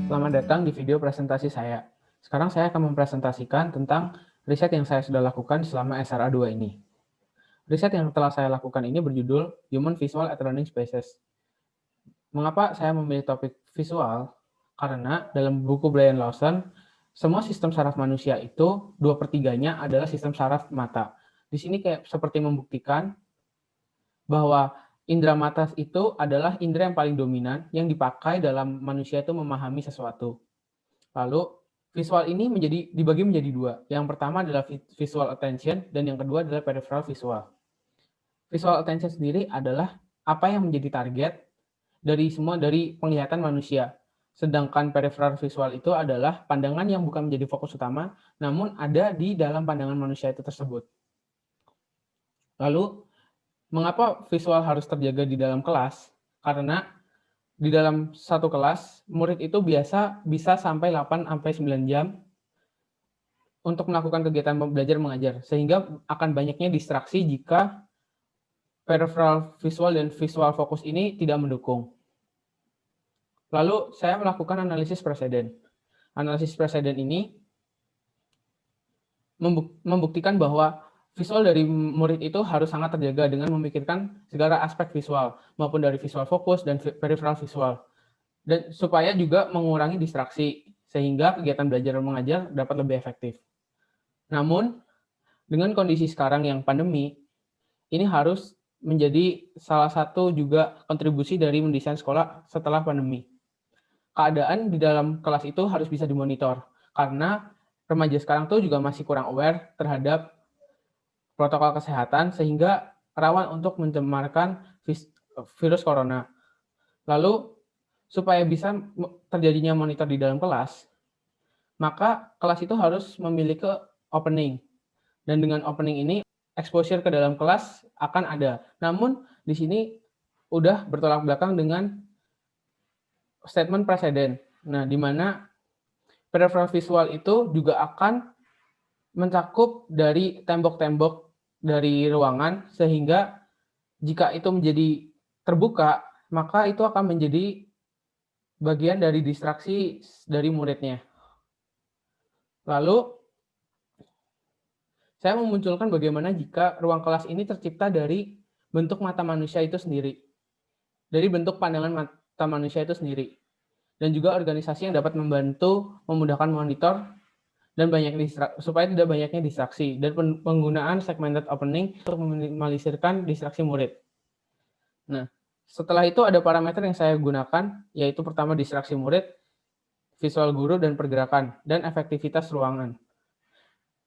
Selamat datang di video presentasi saya. Sekarang saya akan mempresentasikan tentang riset yang saya sudah lakukan selama SRA 2 ini. Riset yang telah saya lakukan ini berjudul Human Visual at Learning Spaces. Mengapa saya memilih topik visual? Karena dalam buku Brian Lawson, semua sistem saraf manusia itu 2/3-nya adalah sistem saraf mata. Di sini kayak seperti membuktikan bahwa indera mata itu adalah indera yang paling dominan yang dipakai dalam manusia itu memahami sesuatu. Lalu visual ini dibagi menjadi dua. Yang pertama adalah visual attention dan yang kedua adalah peripheral visual. Visual attention sendiri adalah apa yang menjadi target dari penglihatan manusia. Sedangkan peripheral visual itu adalah pandangan yang bukan menjadi fokus utama, namun ada di dalam pandangan manusia itu tersebut. Lalu, mengapa visual harus terjaga di dalam kelas? Karena di dalam satu kelas, murid itu biasa bisa sampai 8-9 jam untuk melakukan kegiatan belajar mengajar, sehingga akan banyaknya distraksi jika peripheral visual dan visual fokus ini tidak mendukung. Lalu saya melakukan analisis preseden. Analisis preseden ini membuktikan bahwa visual dari murid itu harus sangat terjaga dengan memikirkan segala aspek visual, maupun dari visual fokus dan peripheral visual. Dan supaya juga mengurangi distraksi, sehingga kegiatan belajar mengajar dapat lebih efektif. Namun, dengan kondisi sekarang yang pandemi, ini harus menjadi salah satu juga kontribusi dari mendesain sekolah setelah pandemi. Keadaan di dalam kelas itu harus bisa dimonitor, karena remaja sekarang tuh juga masih kurang aware terhadap protokol kesehatan, sehingga rawan untuk mencemarkan virus corona. Lalu, supaya bisa terjadinya monitor di dalam kelas, maka kelas itu harus memiliki opening. Dan dengan opening ini, exposure ke dalam kelas akan ada. Namun, di sini udah bertolak belakang dengan statement preseden. Nah, di mana peripheral visual itu juga akan mencakup dari tembok-tembok dari ruangan, sehingga jika itu menjadi terbuka, maka itu akan menjadi bagian dari distraksi dari muridnya. Lalu, saya memunculkan bagaimana jika ruang kelas ini tercipta dari bentuk mata manusia itu sendiri. Dari bentuk pandangan mata manusia itu sendiri. Dan juga organisasi yang dapat membantu memudahkan monitor dan supaya tidak banyaknya distraksi. Dan penggunaan segmented opening untuk meminimalisirkan distraksi murid. Nah, setelah itu ada parameter yang saya gunakan, yaitu pertama distraksi murid, visual guru, dan pergerakan, dan efektivitas ruangan.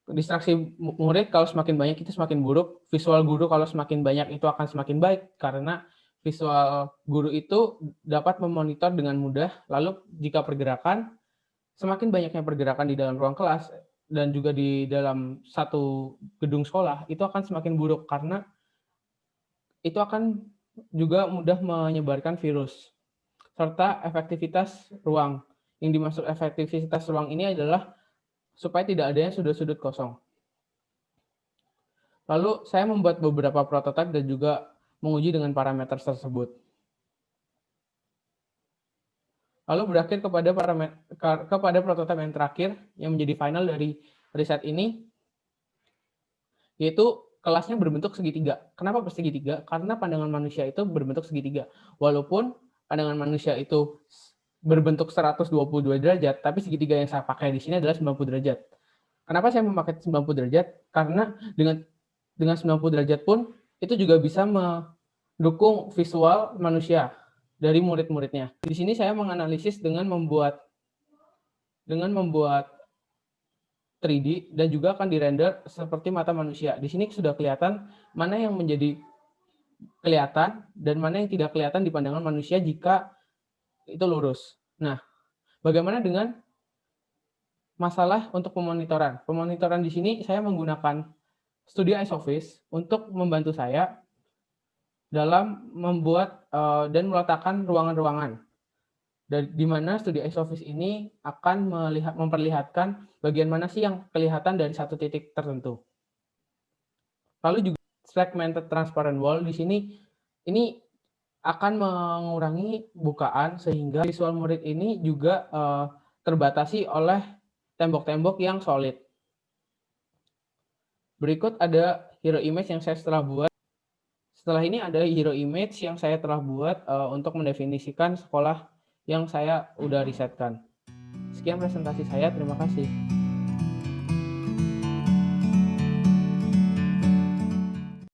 Distraksi murid kalau semakin banyak itu semakin buruk, visual guru kalau semakin banyak itu akan semakin baik, karena visual guru itu dapat memonitor dengan mudah. Lalu jika pergerakan, semakin banyaknya pergerakan di dalam ruang kelas dan juga di dalam satu gedung sekolah, itu akan semakin buruk, karena itu akan juga mudah menyebarkan virus. Serta efektivitas ruang. Yang dimaksud efektivitas ruang ini adalah supaya tidak adanya sudut-sudut kosong. Lalu saya membuat beberapa prototipe dan juga menguji dengan parameter tersebut. Lalu berakhir kepada prototipe yang terakhir yang menjadi final dari riset ini, yaitu kelasnya berbentuk segitiga. Kenapa segitiga? Karena pandangan manusia itu berbentuk segitiga. Walaupun pandangan manusia itu berbentuk 122 derajat, tapi segitiga yang saya pakai di sini adalah 90 derajat. Kenapa saya memakai 90 derajat? Karena dengan 90 derajat pun itu juga bisa mendukung visual manusia dari murid-muridnya. Di sini saya menganalisis dengan membuat 3D dan juga akan dirender seperti mata manusia. Di sini sudah kelihatan mana yang menjadi kelihatan dan mana yang tidak kelihatan di pandangan manusia jika itu lurus. Nah, bagaimana dengan masalah untuk pemonitoran? Pemonitoran di sini saya menggunakan Studio iSoffice untuk membantu saya dalam membuat dan meletakkan ruangan-ruangan. Di mana Studio iSoffice ini akan memperlihatkan bagian mana sih yang kelihatan dari satu titik tertentu. Lalu juga segmented transparent wall di sini ini akan mengurangi bukaan sehingga visual murid ini juga terbatasi oleh tembok-tembok yang solid. Berikut ada hero image yang saya telah buat. Setelah ini ada hero image yang saya telah buat untuk mendefinisikan sekolah yang saya udah risetkan. Sekian presentasi saya, terima kasih.